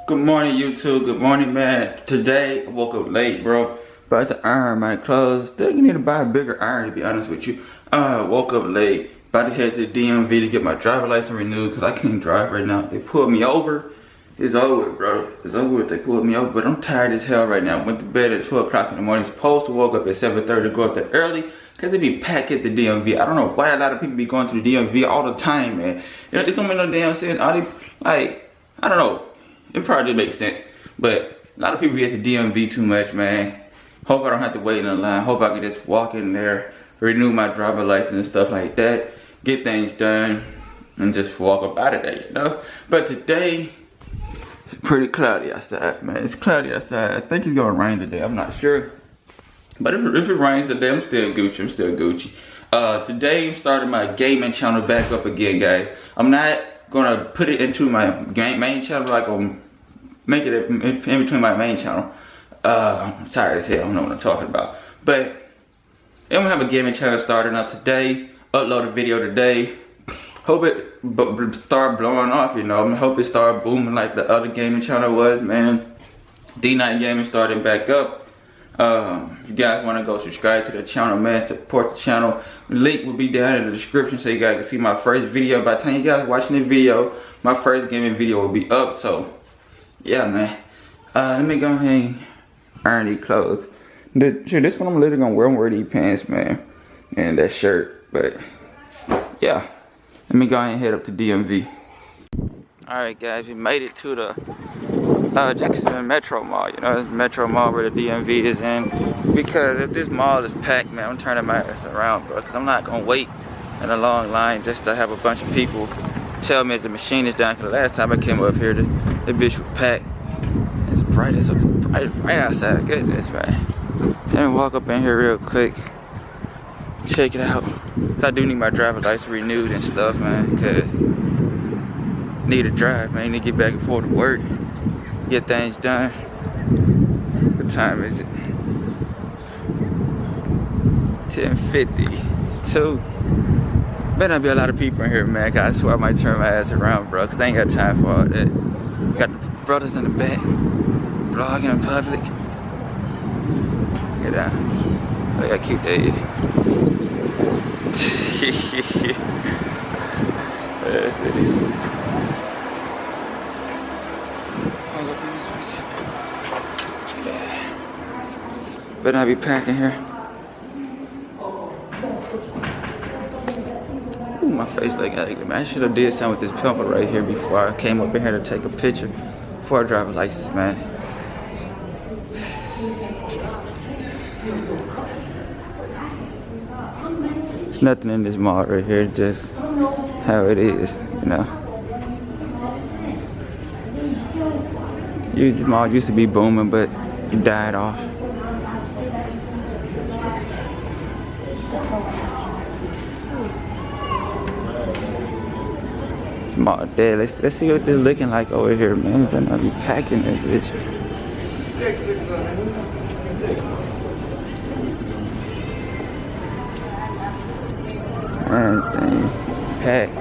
Good morning, YouTube. Good morning, man. Today, I woke up late, bro. About to iron my clothes. Still need to buy a bigger iron, to be honest with you. Woke up late. About to head to the DMV to get my driver's license renewed because I can't drive right now. They pulled me over. It's over, bro. It's over. They pulled me over, but I'm tired as hell right now. Went to bed at 12 o'clock in the morning. Supposed to woke up at 7:30 to go up there early because it be packed at the DMV. I don't know why a lot of people be going to the DMV all the time, man. You know, it don't make no damn sense. All these, like, I don't know. It probably makes sense, but a lot of people be at the DMV too much, man. Hope I don't have to wait in a line. Hope I can just walk in there, renew my driver's license and stuff like that, get things done, and just walk up out of there, you know? But today, it's pretty cloudy outside, man. It's cloudy outside. I think it's gonna rain today. I'm not sure. But if it rains today, I'm still Gucci. I'm still Gucci. Today, I'm starting my gaming channel back up again, guys. I'm not gonna put it into my main channel. Like, I'm make it in between my main channel. I'm tired as hell. I don't know what I'm talking about. But I'm gonna have a gaming channel starting up today. Upload a video today. Hope it start blowing off, you know. I hope it start booming like the other gaming channel was, man. D9 Gaming starting back up. If you guys want to go subscribe to the channel, man, support the channel. The link will be down in the description so you guys can see my first video. By the time you guys watching this video, my first gaming video will be up. So, yeah, man. Let me go ahead and iron these clothes. This one I'm literally gonna wear. I'm wearing these pants, man, and that shirt. But yeah, let me go ahead and head up to DMV. All right, guys, we made it to the Jackson Metro Mall. You know, it's Metro Mall where the DMV is in. Because if this mall is packed, man, I'm turning my ass around, bro. Because I'm not going to wait in a long line just to have a bunch of people tell me that the machine is down. Because the last time I came up here, the bitch was packed. It's bright as right outside. Goodness, man. Let me walk up in here real quick. Check it out. So I do need my driver's license renewed and stuff, man. Because I need to drive, man. I need to get back and forth to work. Get things done. What time is it? 10:52. Better not be a lot of people in here, man. Cause I swear I might turn my ass around, bro. Cause I ain't got time for all that. Got the brothers in the back, vlogging in public. Get down. Look how cute they is. That's it. Better not be packing here. Ooh, my face looking ugly, man. I should have did something with this pimple right here before I came up in here to take a picture before I drive a license, man. There's nothing in this mall right here, just how it is, you know. The mall used to be booming, but it died off. Mall dead. Let's see what they're looking like over here, man. Better not be packing this bitch. Everything packed.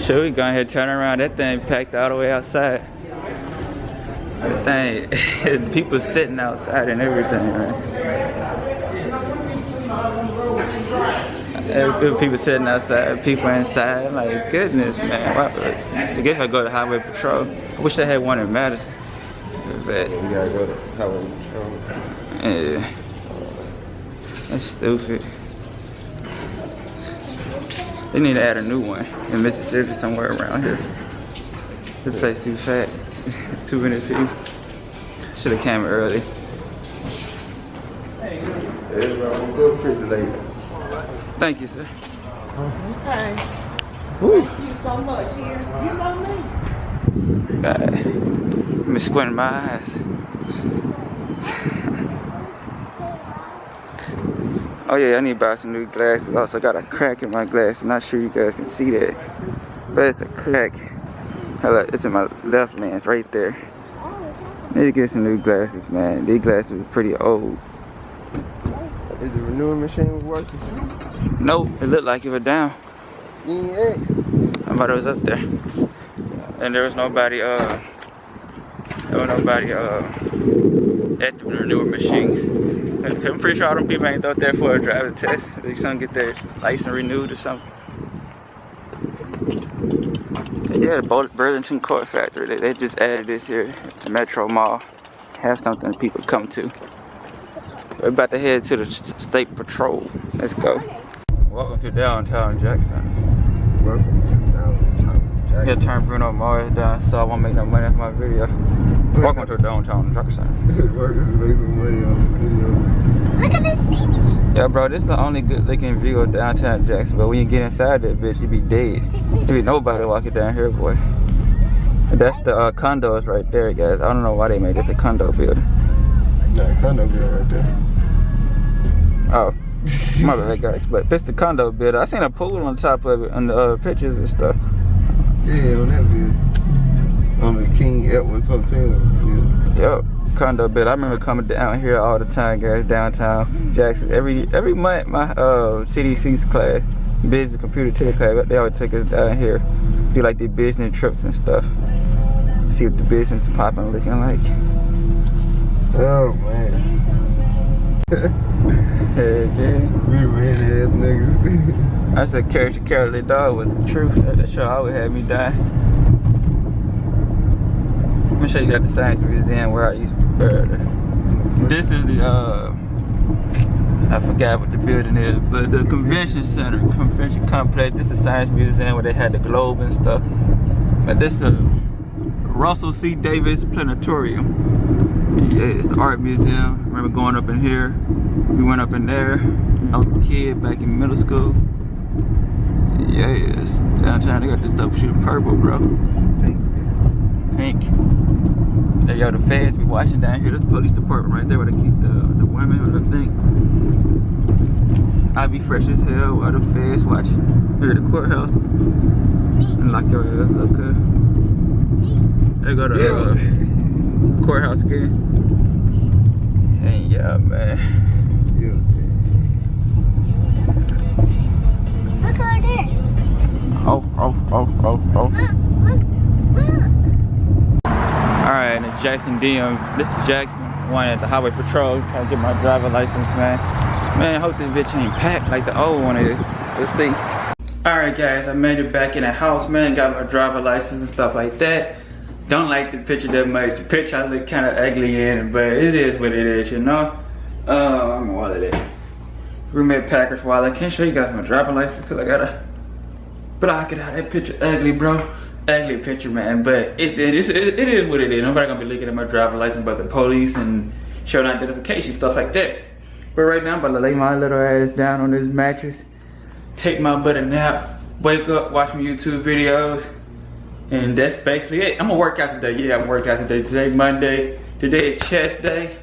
Should we go ahead and turn around? That thing packed all the way outside. That thing, people sitting outside and everything, right? People sitting outside, people inside. Like, goodness, man. Wow. To get her go to Highway Patrol. I wish they had one in Madison. But we gotta go to Highway Patrol. Yeah. That's stupid. They need to add a new one in Mississippi somewhere around here. This place too fat. Too many people. Should have came early. Hey, everybody, go pretty late. Thank you, sir. Okay. Woo. Thank you so much. Here, you know me. God, let me squint my eyes. Oh yeah, I need to buy some new glasses. Also got a crack in my glass. Not sure you guys can see that, but it's a crack. Hello, it's in my left lens right there. Need to get some new glasses, man. These glasses are pretty old. Is the renewing machine working? Nope, it looked like it was down. Yeah. I thought it was up there. and there was nobody at the renewal machines. I'm pretty sure all them people ain't out there for a driving test. They some get their license renewed or something. Yeah, the Burlington Court Factory. They just added this here at the Metro Mall. Have something people come to. We're about to head to the State Patrol. Let's go. Welcome to downtown Jackson. Welcome to downtown Jackson. Here, turn Bruno Mars down, so I won't make no money off my video. Welcome to downtown Jackson. Workers make some money on the video. Look at this city. Yeah, bro, this is the only good looking view of downtown Jackson. But when you get inside that bitch, you be dead. There be nobody walking down here, boy. And that's the condos right there, guys. I don't know why they made it the condo building. Nah, condo building right there. Oh, my bad, guys. But this the condo building. I seen a pool on top of it on the pictures and stuff. Yeah, on that building. On the King Edwards Hotel. Yeah. Yep, condo building. I remember coming down here all the time, guys. Downtown Jackson. Every month, my CDC's class, business computer tech class, they always take us down here, do like the business trips and stuff. See what the business is popping, looking like. Oh man. Heck yeah. We red ass niggas. I said Carly Dog was the truth. That show always had me die. Let me show you guys the Science Museum where I used to prepare. This is the I forgot what the building is, but the convention center, convention complex. This is the Science Museum where they had the globe and stuff. But this is the Russell C. Davis Planetarium. Yeah, it's the art museum. I remember going up in here. We went up in there. I was a kid back in middle school. Yes, downtown they got this dope shit in purple, bro. Pink. There y'all the feds be watching down here. That's the police department right there where they keep the women, I think. I be fresh as hell while the feds watching. Here the courthouse. And lock your ass up, cuz. There go the courthouse again. And yeah, man. Look over there. Oh. Look. Alright, and Jackson DM. This is Jackson, one at the Highway Patrol. Trying to get my driver license, man. Man, I hope this bitch ain't packed like the old one is. Let's see. Alright guys, I made it back in the house, man. Got my driver license and stuff like that. Don't like the picture that much. The picture I look kind of ugly in it, but it is what it is, you know? I'm all of that. Roommate Packers for a while. I can't show you guys my driver license because I gotta block it out. That picture ugly, bro. Ugly picture, man. But it is what it is. Nobody gonna be looking at my driver license but the police and showing identification, stuff like that. But right now I'm about to lay my little ass down on this mattress, take my butt a nap, wake up, watch my YouTube videos, and that's basically it. I'm gonna work out today. Yeah, I'm gonna work out today. Today Monday. Today is chest day.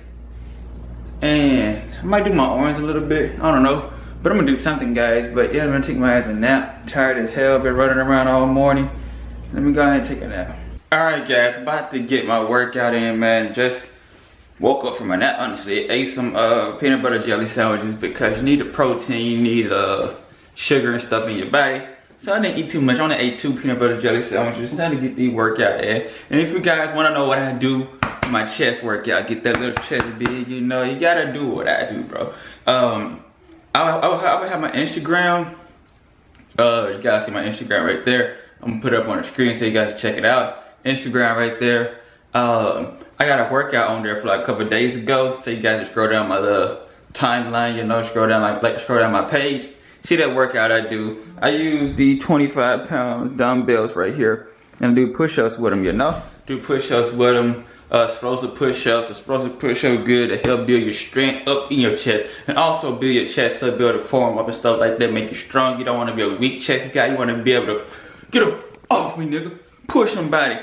And I might do my arms a little bit. I don't know. But I'm gonna do something, guys. But yeah, I'm gonna take my ass a nap. Tired as hell. Been running around all morning. Let me go ahead and take a nap. Alright guys, about to get my workout in, man. Just woke up from a nap, honestly. Ate some peanut butter jelly sandwiches because you need the protein, you need sugar and stuff in your body. So I didn't eat too much. I only ate 2 peanut butter jelly sandwiches. Now to get the workout in. And if you guys want to know what I do for my chest workout, get that little chest big, you know, you gotta do what I do, bro. I would have my Instagram. You guys see my Instagram right there. I'm gonna put it up on the screen so you guys can check it out. Instagram right there. I got a workout on there for like a couple of days ago. So you guys just scroll down my little timeline, you know, scroll down scroll down my page. See that workout I do. I use the 25-pound dumbbells right here and do push-ups with them, you know? Do push-ups with them. Explosive push-ups. Explosive push-ups good to help build your strength up in your chest. And also build your chest up, build a form up and stuff like that. Make you strong. You don't want to be a weak chest guy. You want to be able to get up off me, nigga. Push somebody.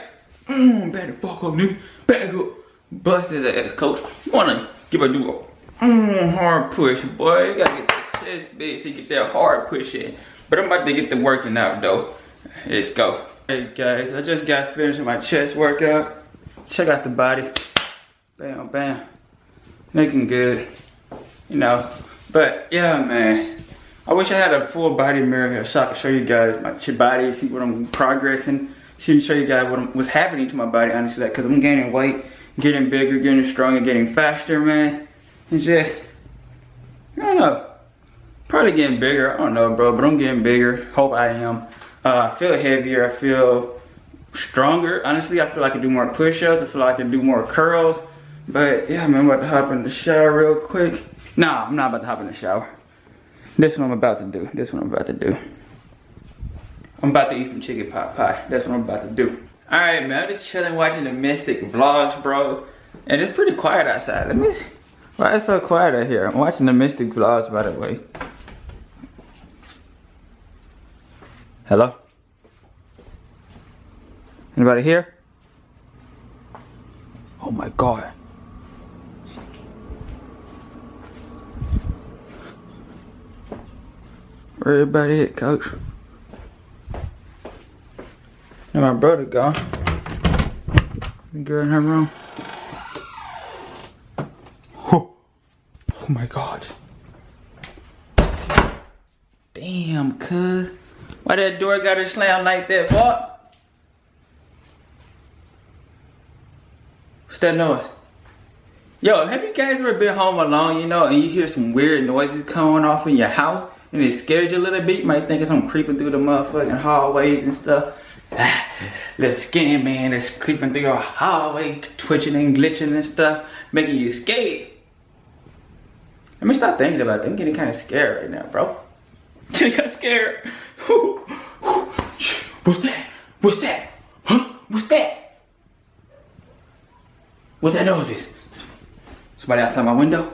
Back the fuck up, nigga. Back up. Bust his ass, coach. You want to give a dude a hard push, boy. You got to get that chest big so you get that hard push in. But I'm about to get the working out, though. Let's go. Hey, guys. I just got finished with my chest workout. Check out the body. Bam, bam. Looking good. You know. But, yeah, man. I wish I had a full body mirror here so I could show you guys my body, see what I'm progressing. to show you guys what's happening to my body, honestly, like, cause I'm gaining weight, getting bigger, getting stronger, getting faster, man. It's just, I don't know, probably getting bigger, I don't know, bro, but I'm getting bigger, hope I am. I feel heavier, I feel stronger, honestly. I feel like I can do more push-ups, I feel like I can do more curls. But yeah, man, I'm about to hop in the shower real quick. Nah, I'm not about to hop in the shower. This one I'm about to do. I'm about to eat some chicken pot pie. That's what I'm about to do. Alright, man, I'm just chilling watching the Mystic vlogs, bro. And it's pretty quiet outside. Why it's so quiet out here? I'm watching the Mystic vlogs, by the way. Hello? Anybody here? Oh my God. Where everybody at, coach? And my brother gone. The girl in her room. Oh my God. Damn, cuz. Why that door gotta slam like that, boy? What's that noise? Yo, have you guys ever been home alone, you know, and you hear some weird noises coming off in your house, and it scares you a little bit? You might think it's something creeping through the motherfucking hallways and stuff. Little skinny man that's creeping through your hallway, twitching and glitching and stuff, making you scared. Let me stop thinking about that. I'm getting kind of scared right now, bro. I got scared. What's that? What's that? Huh? What's that? What that noise is? Somebody outside my window?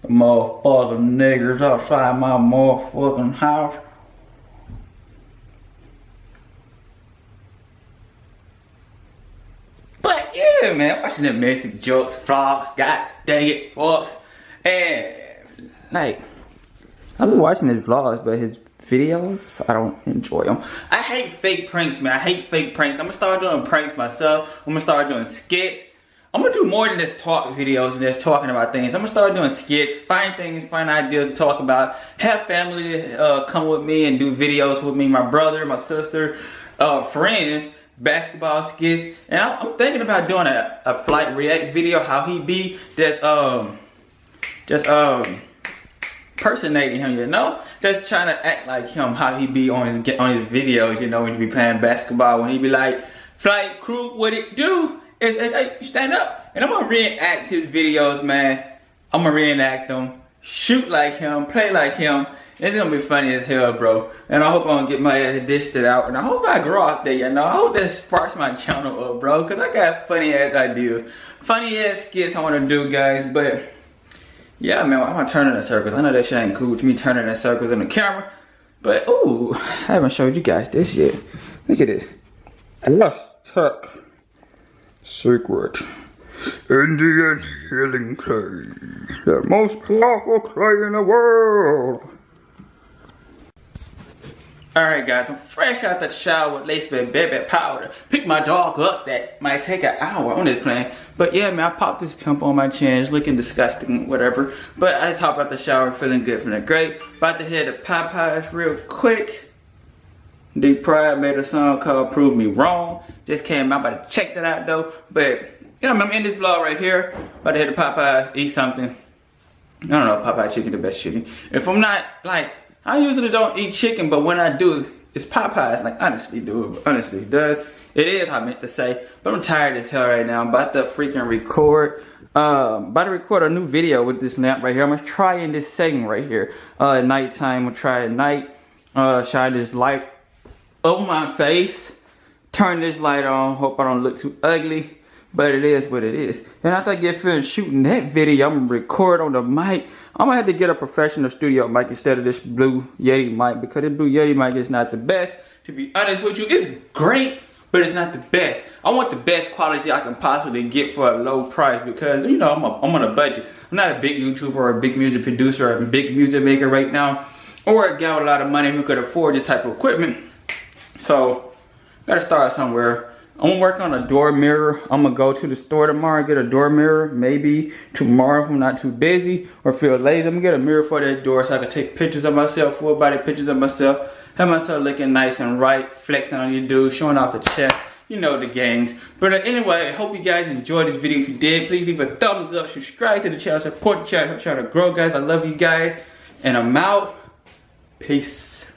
The motherfucking niggers outside my motherfucking house. But yeah, man, watching the Mystic jokes, vlogs, god dang it, folks. And like, I've been watching his vlogs, but his videos, so I don't enjoy them. I hate fake pranks, man. I hate fake pranks. I'm gonna start doing pranks myself. I'm gonna start doing skits. I'm gonna do more than just talk videos and just talking about things. I'm gonna start doing skits, find things, find ideas to talk about. Have family come with me and do videos with me. My brother, my sister, friends, basketball skits. And I'm thinking about doing a flight react video, how he be just personating him, you know, just trying to act like him, how he be on his videos, you know, when he be playing basketball, when he be like, flight crew, what it do? Hey, stand up. And I'm gonna reenact his videos, man. I'm gonna reenact them, shoot like him, play like him. It's gonna be funny as hell, bro. And I hope I don't get my ass dished out. And I hope I grow out there, you know. I hope that sparks my channel up, bro. Cause I got funny ass ideas. Funny ass skits I wanna do, guys. But yeah, man, I'm gonna turn in circles. I know that shit ain't cool with me turning in circles in the camera. But ooh, I haven't showed you guys this yet. Look at this. Aztec secret. Indian healing clay. The most powerful clay in the world. Alright guys, I'm fresh out the shower with Lace Baby Powder. Pick my dog up, that might take an hour on this plane. But yeah, man, I popped this pimple on my chin. It's looking disgusting, whatever. But I just hopped out the shower feeling good, feeling great. About to head to Popeyes real quick. Deep Pride made a song called Prove Me Wrong. Just came out, about to check that out though. But yeah, I'm in this vlog right here. About to head to Popeyes, eat something. I don't know, Popeye chicken the best chicken. If I'm not, like, I usually don't eat chicken, but when I do, it's Popeyes. Like, honestly, dude, honestly, it does. It is, I meant to say. But I'm tired as hell right now. I'm about to freaking record. About to record a new video with this lamp right here. I'm gonna try in this setting right here. At nighttime, we'll try at night. Shine this light over my face. Turn this light on. Hope I don't look too ugly. But it is what it is. And after I get finished shooting that video, I'm gonna record on the mic. I'm gonna have to get a professional studio mic instead of this Blue Yeti mic, because the Blue Yeti mic is not the best. To be honest with you, it's great, but it's not the best. I want the best quality I can possibly get for a low price, because you know I'm on a budget. I'm not a big YouTuber or a big music producer or a big music maker right now, or a guy with a lot of money who could afford this type of equipment. So gotta start somewhere. I'm gonna work on a door mirror. I'm gonna go to the store tomorrow and get a door mirror. Maybe tomorrow if I'm not too busy or feel lazy. I'm gonna get a mirror for that door so I can take pictures of myself, full body pictures of myself. Have myself looking nice and right, flexing on you dudes, showing off the chest. You know the gangs. But anyway, I hope you guys enjoyed this video. If you did, please leave a thumbs up, subscribe to the channel, support the channel, help try to grow, guys. I love you guys. And I'm out. Peace.